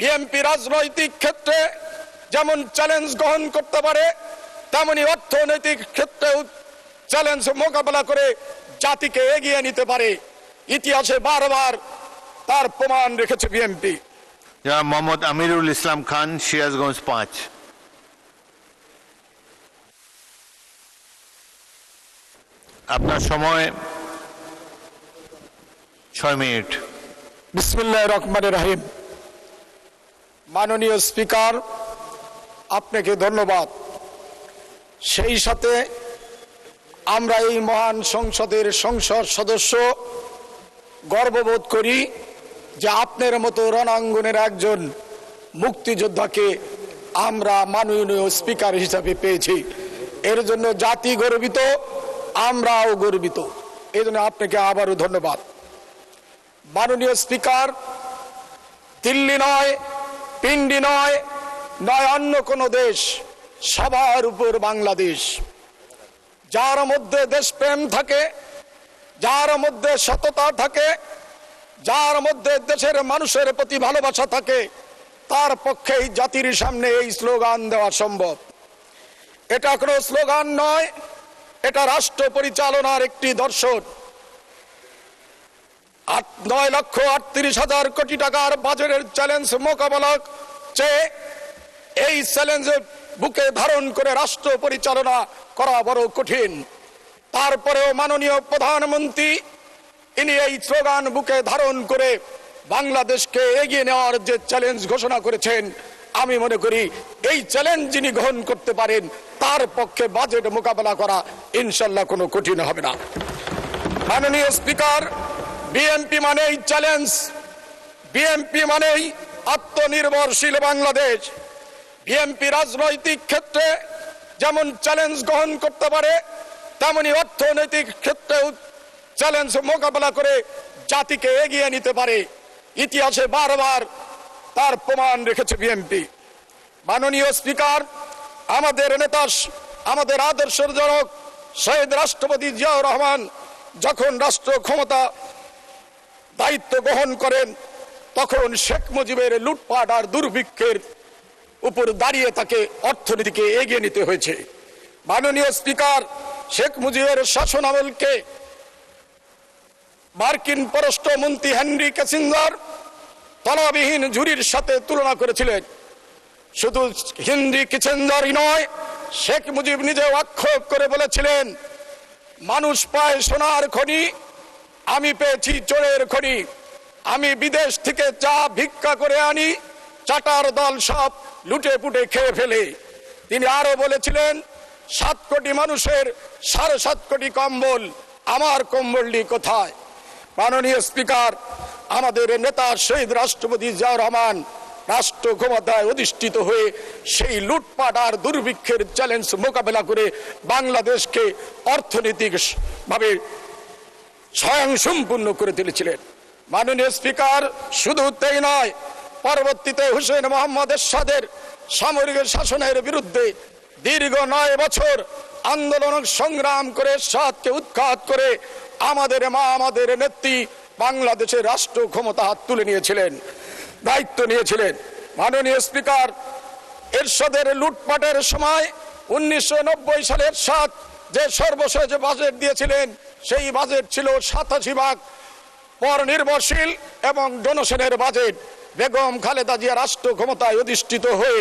BNP রাজনৈতিক ক্ষেত্রে যেমন চ্যালেঞ্জ গ্রহণ করতে পারে, তেমনি অর্থনৈতিক ক্ষেত্রেও চ্যালেঞ্জ মোকাবেলা করে জাতিকে এগিয়ে নিতে পারে। ইতিহাসে বারবার তার প্রমাণ রেখেছে বিএনপি। মোহাম্মদ আমিরুল ইসলাম খান, সিরাজগঞ্জ 5। আপনার সময় 6 মিনিট। বিসমিল্লাহির রহমানির রহিম। মাননীয় স্পিকার, আপনাকে ধন্যবাদ। সেই সাথে আমরা এই মহান সংসদের সংসদ সদস্য গর্ববোধ করি যে আপনার মতো রণাঙ্গনের একজন মুক্তিযোদ্ধাকে আমরা মাননীয় স্পিকার হিসাবে পেয়েছি। এর জন্য জাতি গর্বিত, আমরাও গর্বিত। এই জন্য আপনাকে আবারও ধন্যবাদ। মাননীয় স্পিকার, দিল্লি নয়, পিন্ডি নয়, নয় অন্য কোনো দেশ, সবার উপর বাংলাদেশ। যার মধ্যে দেশপ্রেম থাকে, যার মধ্যে সততা থাকে, যার মধ্যে দেশের মানুষের প্রতি ভালোবাসা থাকে, তার পক্ষেই জাতির সামনে এই স্লোগান দেওয়া সম্ভব। এটা কোনো স্লোগান নয়, এটা রাষ্ট্র পরিচালনার একটি দর্শন। 9,38,000 কোটি টাকার বাজেটের চ্যালেঞ্জ মোকাবেলা চেয়ে এই চ্যালেঞ্জের বুকে ধারণ করে রাষ্ট্র পরিচালনা করা বড় কঠিন। তারপরেও মাননীয় প্রধানমন্ত্রী ইনি এই স্লোগান বুকে ধারণ করে বাংলাদেশকে এগিয়ে নেওয়ার যে চ্যালেঞ্জ ঘোষণা করেছেন, আমি মনে করি এই চ্যালেঞ্জ যিনি গ্রহণ করতে পারেন তার পক্ষে বাজেট মোকাবেলা করা ইনশাল্লাহ কোনো কঠিন হবে না। মাননীয় স্পিকার, বিএনপি মানেই চ্যালেঞ্জ, বিএনপি মানেই আত্মনির্ভরশীল বাংলাদেশ। বিএনপি রাজনৈতিক ক্ষেত্রে যেমন চ্যালেঞ্জ গ্রহণ করতে পারে, তেমনি অর্থনৈতিক ক্ষেত্রেও চ্যালেঞ্জ মোকাবেলা করে জাতিকে এগিয়ে নিতে পারে। ইতিহাসে বারবার তার প্রমাণ রেখেছে বিএনপি। মাননীয় স্পিকার, আমাদের নেতা, আমাদের আদর্শের জনক শহীদ রাষ্ট্রপতি জিয়াউর রহমান যখন রাষ্ট্র ক্ষমতা দায়িত্ব গ্রহণ করেন, তখন শেখ মুজিবের লুটপাট আর দুর্ভিক্ষের উপর দাঁড়িয়ে তাকে অর্থনীতিকে এগিয়ে নিতে হয়েছে। মাননীয় স্পিকার, শেখ মুজিবের শাসনামলকে মার্কিন পররাষ্ট্রমন্ত্রী হেনরি কিসিঞ্জার তলাবিহীন ঝুড়ির সাথে তুলনা করেছিলেন। শুধু হেনরি কিসিঞ্জারই নয়, শেখ মুজিব নিজেও আক্ষেপ করে বলেছিলেন, মানুষ পায় সোনার খনি, আমি পেয়েছি চোরের খনি। আমি বিদেশ থেকে চা ভিক্ষা করে আনি, চাটার দল সব লুটে পুটে খেয়ে ফেলে। তিনি আরো বলেছিলেন, 7 কোটি মানুষের 7.5 কোটি কম্বল, আমার কম্বলটি কোথায়? মাননীয় স্পিকার, আমাদের নেতা শহীদ রাষ্ট্রপতি জিয়াউর রহমান রাষ্ট্র ক্ষমতায় অধিষ্ঠিত হয়ে সেই লুটপাট আর দুর্ভিক্ষের চ্যালেঞ্জ মোকাবেলা করে বাংলাদেশকে অর্থনৈতিক ভাবে স্বয়ংসম্পূর্ণ করে তুলেছিলেন। মাননীয় স্পিকার, শুধু তাই নয়, পরবর্তীতে হুসেইন মোহাম্মদ এরশাদের সামরিক শাসনের বিরুদ্ধে দীর্ঘ 9 বছর আন্দোলন সংগ্রাম করে এরশাদকে উৎখাত করে আমাদের মা, আমাদের নেত্রী বাংলাদেশের রাষ্ট্র ক্ষমতা হাত তুলে নিয়েছিলেন, দায়িত্ব নিয়েছিলেন। মাননীয় স্পিকার, এরশাদের লুটপাটের সময় 1990 সালে এরশাদ যে সর্বশেষ বাজেট দিয়েছিলেন, সেই বাজেট ছিল 87 পর নির্ভরশীল এবং ডোনেশনের বাজেট। বেগম খালেদা জিয়া রাষ্ট্র ক্ষমতায় অধিষ্ঠিত হয়ে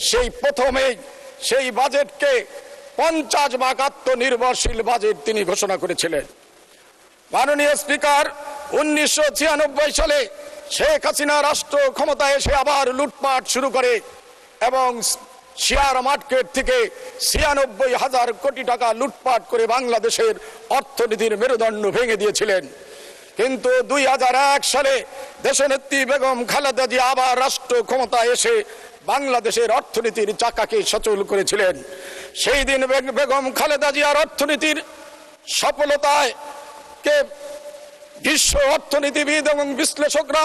সেই প্রথমেই সেই বাজেটকে 50 আত্মনির্ভরশীল বাজেট তিনি ঘোষণা করেছিলেন। মাননীয় স্পিকার, 1996 সালে শেখ হাসিনা রাষ্ট্র ক্ষমতায় এসে আবার লুটপাট শুরু করে এবং শেয়ার মার্কেট থেকে 96,000 কোটি টাকা লুটপাট করে বাংলাদেশের অর্থনীতির মেরুদণ্ড ভেঙে দিয়েছিলেন। কিন্তু 2001 সালে দেশনেত্রী বেগম খালেদা জিয়া আবার রাষ্ট্র ক্ষমতায় এসে বাংলাদেশের অর্থনীতির চাকাকে সচল করেছিলেন। সেই দিন বেগম খালেদা জিয়ার অর্থনীতির সফলতায় কে বিশ্ব অর্থনীতিবিদ এবং বিশ্লেষকরা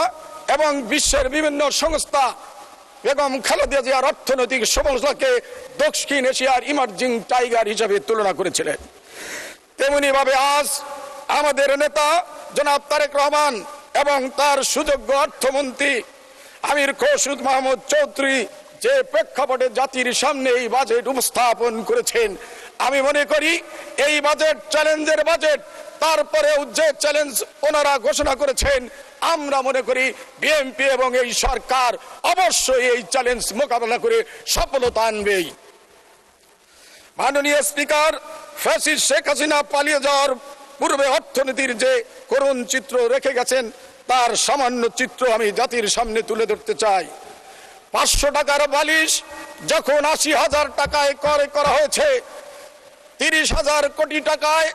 এবং বিশ্বের বিভিন্ন সংস্থা বেগম খালেদা জিয়ার অর্থনৈতিক সফলতাকে দক্ষিণ এশিয়ার ইমার্জিং টাইগার হিসেবে তুলনা করেছিলেন। তেমনি ভাবে আজ আমাদের নেতা জনাব তারেক রহমান এবং তার সুযোগ্য অর্থমন্ত্রী আমির খোরশেদ মাহমুদ চৌধুরী যে প্রেক্ষাপটে জাতির সামনে এই বাজেট উপস্থাপন করেছেন, আমি মনে করি এই বাজেট চ্যালেঞ্জের বাজেট। তারপরেও যে চ্যালেঞ্জ ওনারা ঘোষণা করেছেন, আমরা মনে করি বিএনপি এবং এই সরকার অবশ্যই এই চ্যালেঞ্জ মোকাবেলা করে সফলতা আনবেই। মাননীয় স্পিকার, ফ্যাসিস্ট শেখ হাসিনা পালিয়ে যাওয়ার পূর্বে অর্থনীতির যে করুণ চিত্র রেখে গেছেন, তার সামান্য চিত্র আমি জাতির সামনে তুলে ধরতে চাই। 500 টাকার বালিশ যখন 80,000 টাকায় ক্রয় করা হয়েছে, 30,000 কোটি টাকায়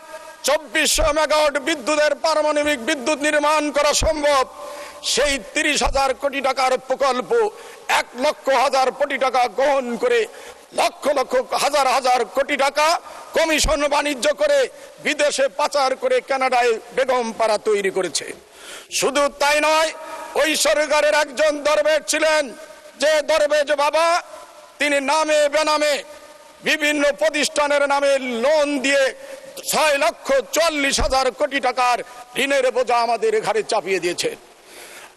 2400 মেগাওয়াট বিদ্যুতের পারমাণবিক বিদ্যুৎ নির্মাণ করা সম্ভব। সেই 30,000 কোটি টাকার প্রকল্প 1,00,000 কোটি টাকা গ্রহণ করে লক্ষ লক্ষ হাজার হাজার কোটি টাকা কমিশন বাণিজ্য করে বিদেশে পাচার করে কানাডায় বেগম পাড়া তৈরি করেছে। শুধু তাই নয়, ওই সরকারের একজন দরবেশ ছিলেন, যে দরবেশ বাবা তিনি নামে বেনামে বিভিন্ন প্রতিষ্ঠানের নামে লোন দিয়ে 6,40,000 কোটি টাকার ঋণের বোঝা আমাদের ঘাড়ে চাপিয়ে দিয়েছে।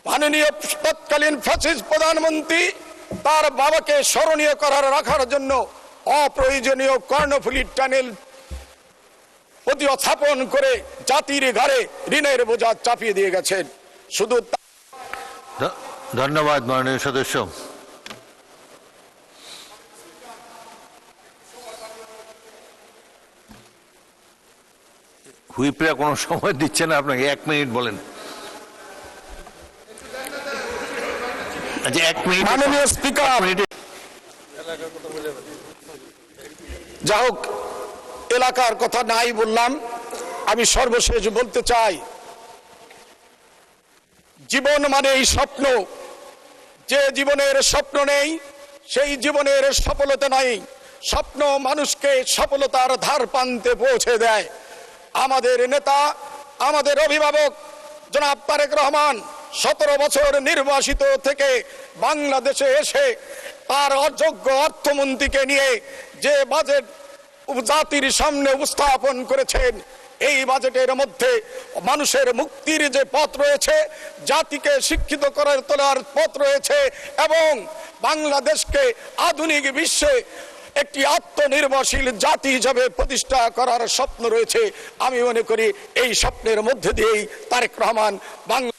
মাননীয় তৎকালীন ফ্যাসিস্ট প্রধানমন্ত্রী তার বাবাকে স্মরণীয় করার রাখার জন্য অপ্রয়োজনীয় কর্ণফুলী টানেল প্রতিস্থাপন করে জাতির ঘাড়ে ঋণের বোঝা চাপিয়ে দিয়ে গেছেন। শুধু ধন্যবাদ মাননীয় সদস্য। হুইপরা কোনো সময় দিচ্ছে না আপনাকে, 1 মিনিট বলেন। আচ্ছা, 1 মিনিট। মাননীয় স্পিকার, যা হোক, এলাকার কথা নাই বললাম, আমি সর্বশেষ বলতে চাই, জীবন মানে এই স্বপ্ন। যে জীবনের স্বপ্ন নেই, সেই জীবনের সফলতা নাই। স্বপ্ন মানুষকে সফলতার ধার প্রান্তে পৌঁছে দেয়। আমাদের নেতা, আমাদের অভিভাবক জনাব তারেক রহমান 17 বছর নির্বাসিত থেকে বাংলাদেশে এসে তার অযোগ্য অর্থমন্ত্রীকে নিয়ে যে বাজেট জাতির সামনে উপস্থাপন করেছেন, এই বাজেটের মধ্যে মানুষের মুক্তির যে পথ রয়েছে, জাতিকে শিক্ষিত করে তোলার পথ রয়েছে এবং বাংলাদেশকে আধুনিক বিশ্বে একটি আত্মনির্ভরশীল জাতি হিসাবে প্রতিষ্ঠা করার স্বপ্ন রয়েছে। আমি মনে করি এই স্বপ্নের মধ্যে দিয়েই তারেক রহমান বাংলা